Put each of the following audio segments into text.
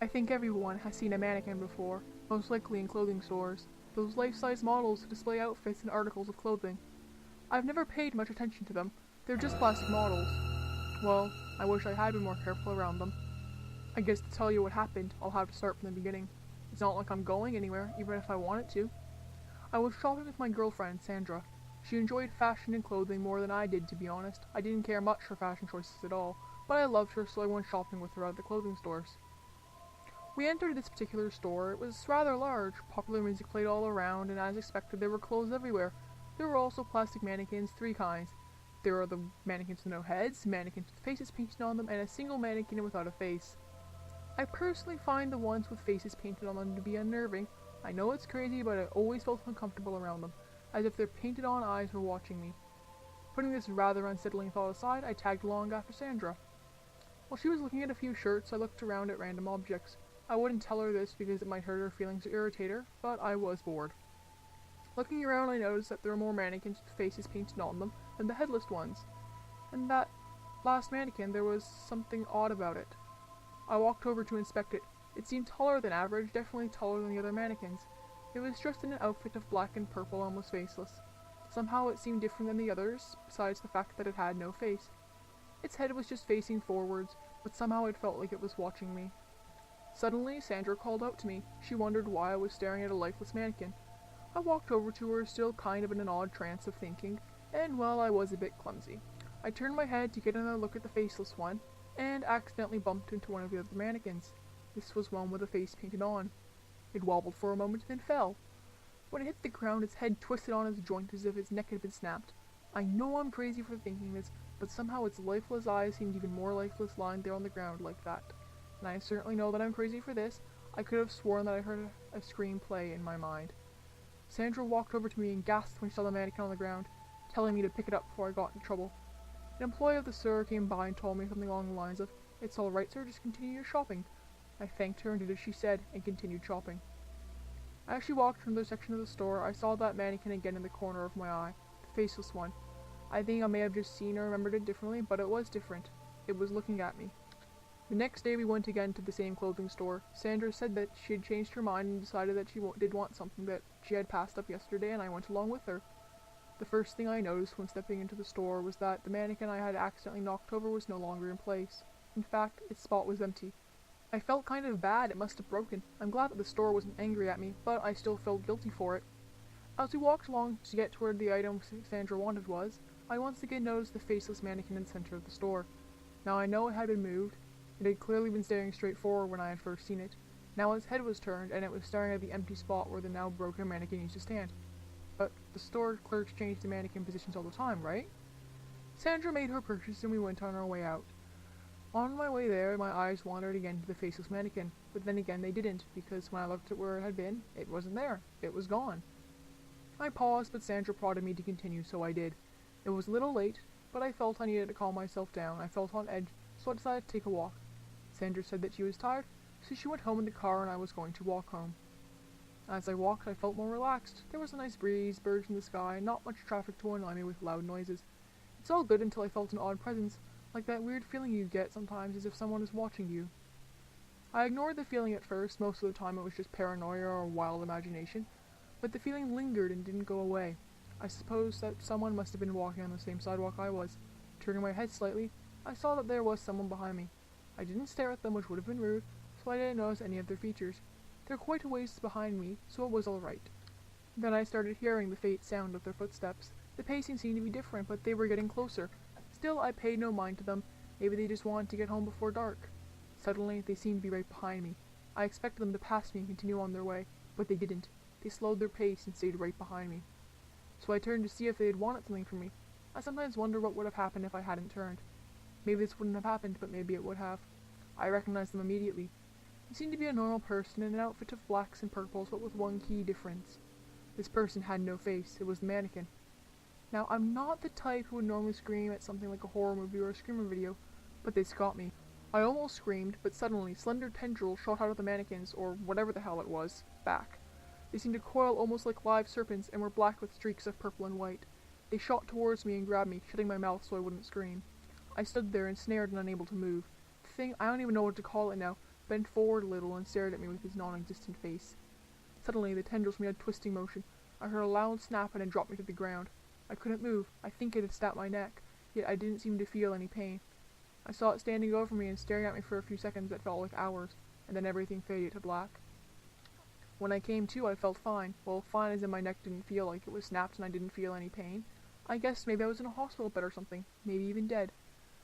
I think everyone has seen a mannequin before, most likely in clothing stores. Those life-size models who display outfits and articles of clothing. I've never paid much attention to them. They're just plastic models. Well, I wish I had been more careful around them. I guess to tell you what happened, I'll have to start from the beginning. It's not like I'm going anywhere, even if I wanted to. I was shopping with my girlfriend, Sandra. She enjoyed fashion and clothing more than I did, to be honest. I didn't care much for fashion choices at all, but I loved her, so I went shopping with her at the clothing stores. We entered this particular store. It was rather large. Popular music played all around, and as expected, there were clothes everywhere. There were also plastic mannequins, 3 kinds. There are the mannequins with no heads, mannequins with faces painted on them, and a single mannequin without a face. I personally find the ones with faces painted on them to be unnerving. I know it's crazy, but I always felt uncomfortable around them, as if their painted on eyes were watching me. Putting this rather unsettling thought aside, I tagged along after Sandra. While she was looking at a few shirts, I looked around at random objects. I wouldn't tell her this because it might hurt her feelings or irritate her, but I was bored. Looking around, I noticed that there were more mannequins with faces painted on them than the headless ones. And that last mannequin, there was something odd about it. I walked over to inspect it. It seemed taller than average, definitely taller than the other mannequins. It was dressed in an outfit of black and purple, almost faceless. Somehow it seemed different than the others, besides the fact that it had no face. Its head was just facing forwards, but somehow it felt like it was watching me. Suddenly, Sandra called out to me. She wondered why I was staring at a lifeless mannequin. I walked over to her, still kind of in an odd trance of thinking, and well, I was a bit clumsy. I turned my head to get another look at the faceless one, and accidentally bumped into one of the other mannequins. This was one with a face painted on. It wobbled for a moment, then fell. When it hit the ground, its head twisted on its joint as if its neck had been snapped. I know I'm crazy for thinking this, but somehow its lifeless eyes seemed even more lifeless lying there on the ground like that. And I certainly know that I'm crazy for this. I could have sworn that I heard a scream play in my mind. Sandra walked over to me and gasped when she saw the mannequin on the ground, telling me to pick it up before I got into trouble. An employee of the store came by and told me something along the lines of, "It's all right, sir, just continue your shopping." I thanked her and did as she said, and continued shopping. As she walked from the section of the store, I saw that mannequin again in the corner of my eye, the faceless one. I think I may have just seen or remembered it differently, but it was different. It was looking at me. The next day we went again to the same clothing store. Sandra said that she had changed her mind and decided that she did want something that she had passed up yesterday, and I went along with her. The first thing I noticed when stepping into the store was that the mannequin I had accidentally knocked over was no longer in place. In fact, its spot was empty. I felt kind of bad. It must have broken. I'm glad that the store wasn't angry at me, but I still felt guilty for it. As we walked along to get to where the item Sandra wanted was, I once again noticed the faceless mannequin in the center of the store. Now I know it had been moved. It had clearly been staring straight forward when I had first seen it. Now its head was turned, and it was staring at the empty spot where the now broken mannequin used to stand. But the store clerks change the mannequin positions all the time, right? Sandra made her purchase and we went on our way out. On my way there, my eyes wandered again to the faceless mannequin, but then again they didn't, because when I looked at where it had been, it wasn't there. It was gone. I paused, but Sandra prodded me to continue, so I did. It was a little late, but I felt I needed to calm myself down. I felt on edge, so I decided to take a walk. Sandra said that she was tired, so she went home in the car and I was going to walk home. As I walked, I felt more relaxed. There was a nice breeze, birds in the sky, and not much traffic to annoy me with loud noises. It's all good until I felt an odd presence, like that weird feeling you get sometimes as if someone is watching you. I ignored the feeling at first. Most of the time it was just paranoia or wild imagination, but the feeling lingered and didn't go away. I suppose that someone must have been walking on the same sidewalk I was. Turning my head slightly, I saw that there was someone behind me. I didn't stare at them, which would have been rude, so I didn't notice any of their features. They're quite a ways behind me, so it was all right. Then I started hearing the faint sound of their footsteps. The pacing seemed to be different, but they were getting closer. Still, I paid no mind to them. Maybe they just wanted to get home before dark. Suddenly, they seemed to be right behind me. I expected them to pass me and continue on their way, but they didn't. They slowed their pace and stayed right behind me. So I turned to see if they had wanted something from me. I sometimes wonder what would have happened if I hadn't turned. Maybe this wouldn't have happened, but maybe it would have. I recognized them immediately. They seemed to be a normal person in an outfit of blacks and purples, but with one key difference. This person had no face. It was the mannequin. Now, I'm not the type who would normally scream at something like a horror movie or a screamer video, but this got me. I almost screamed, but suddenly slender tendrils shot out of the mannequin's, or whatever the hell it was, back. They seemed to coil almost like live serpents and were black with streaks of purple and white. They shot towards me and grabbed me, shutting my mouth so I wouldn't scream. I stood there ensnared and unable to move. The thing, I don't even know what to call it now. bent forward a little and stared at me with his non-existent face. Suddenly, the tendrils made a twisting motion. I heard a loud snap and it dropped me to the ground. I couldn't move. I think it had snapped my neck, yet I didn't seem to feel any pain. I saw it standing over me and staring at me for a few seconds that felt like hours, and then everything faded to black. When I came to, I felt fine. Well, fine as in my neck didn't feel like it was snapped and I didn't feel any pain. I guess maybe I was in a hospital bed or something, maybe even dead.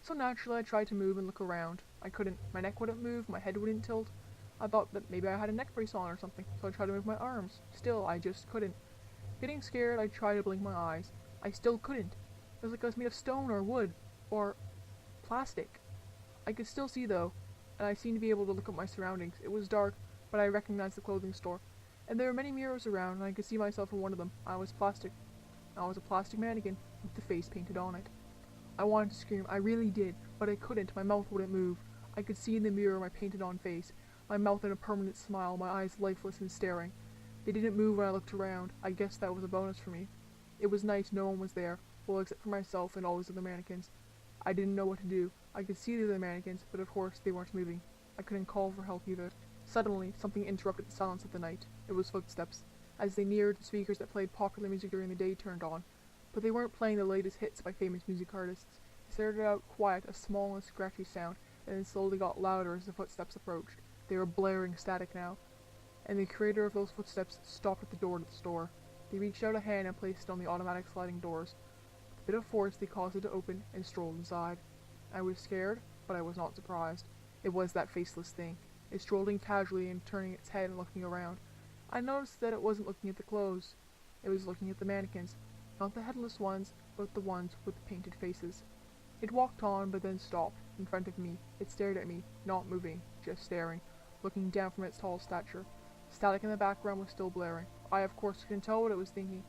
So naturally I tried to move and look around. I couldn't. My neck wouldn't move, my head wouldn't tilt. I thought that maybe I had a neck brace on or something, so I tried to move my arms. Still, I just couldn't. Getting scared, I tried to blink my eyes. I still couldn't. It was like I was made of stone or wood, or plastic. I could still see though, and I seemed to be able to look at my surroundings. It was dark, but I recognized the clothing store, and there were many mirrors around, and I could see myself in one of them. I was plastic. I was a plastic mannequin with the face painted on it. I wanted to scream, I really did, but I couldn't. My mouth wouldn't move. I could see in the mirror my painted on face, my mouth in a permanent smile, my eyes lifeless and staring. They didn't move when I looked around. I guess that was a bonus for me. It was night, no one was there, well except for myself and all those other mannequins. I didn't know what to do. I could see the other mannequins, but of course they weren't moving. I couldn't call for help either. Suddenly, something interrupted the silence of the night. It was footsteps. As they neared, the speakers that played popular music during the day turned on. But they weren't playing the latest hits by famous music artists. They started out quiet, a small and scratchy sound, and then slowly got louder as the footsteps approached. They were blaring static now. And the creator of those footsteps stopped at the door to the store. They reached out a hand and placed it on the automatic sliding doors. With a bit of force, they caused it to open and strolled inside. I was scared, but I was not surprised. It was that faceless thing. It strolled in casually and turning its head and looking around. I noticed that it wasn't looking at the clothes. It was looking at the mannequins. Not the headless ones, but the ones with the painted faces. It walked on, but then stopped, in front of me. It stared at me, not moving, just staring, looking down from its tall stature. Static in the background was still blaring. I, of course, couldn't tell what it was thinking,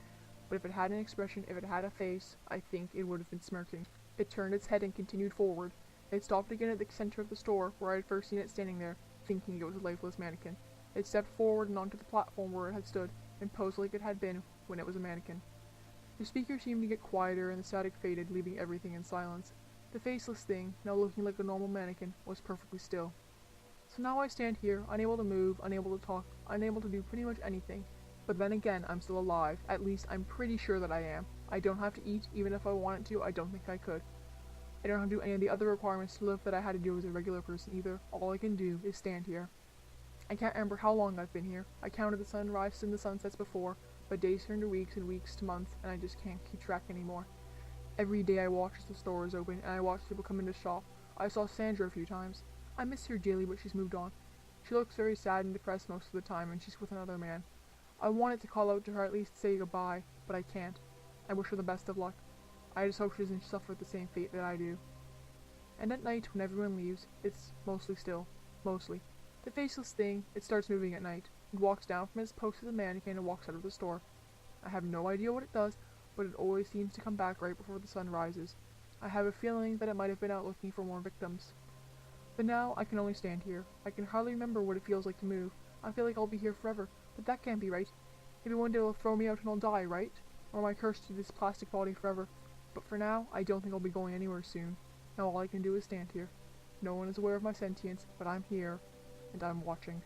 but if it had an expression, if it had a face, I think it would have been smirking. It turned its head and continued forward. It stopped again at the center of the store, where I had first seen it standing there, thinking it was a lifeless mannequin. It stepped forward and onto the platform where it had stood, and posed like it had been when it was a mannequin. The speaker seemed to get quieter, and the static faded, leaving everything in silence. The faceless thing, now looking like a normal mannequin, was perfectly still. So now I stand here, unable to move, unable to talk, unable to do pretty much anything. But then again, I'm still alive. At least, I'm pretty sure that I am. I don't have to eat, even if I wanted to. I don't think I could. I don't have to do any of the other requirements to live that I had to do as a regular person either. All I can do is stand here. I can't remember how long I've been here. I counted the sunrises and the sunsets before, but days turn to weeks and weeks to months, and I just can't keep track anymore. Every day I watch as the store is open, and I watch people come into the shop. I saw Sandra a few times. I miss her dearly, but she's moved on. She looks very sad and depressed most of the time, and she's with another man. I wanted to call out to her, at least say goodbye, but I can't. I wish her the best of luck. I just hope she doesn't suffer the same fate that I do. And at night, when everyone leaves, it's mostly still. Mostly. The faceless thing, it starts moving at night. It walks down from its post to the mannequin and walks out of the store. I have no idea what it does, but it always seems to come back right before the sun rises. I have a feeling that it might have been out looking for more victims. But now, I can only stand here. I can hardly remember what it feels like to move. I feel like I'll be here forever, but that can't be right. Maybe one day it'll throw me out and I'll die, right? Or am I cursed to this plastic body forever? But for now, I don't think I'll be going anywhere soon. Now all I can do is stand here. No one is aware of my sentience, but I'm here, and I'm watching.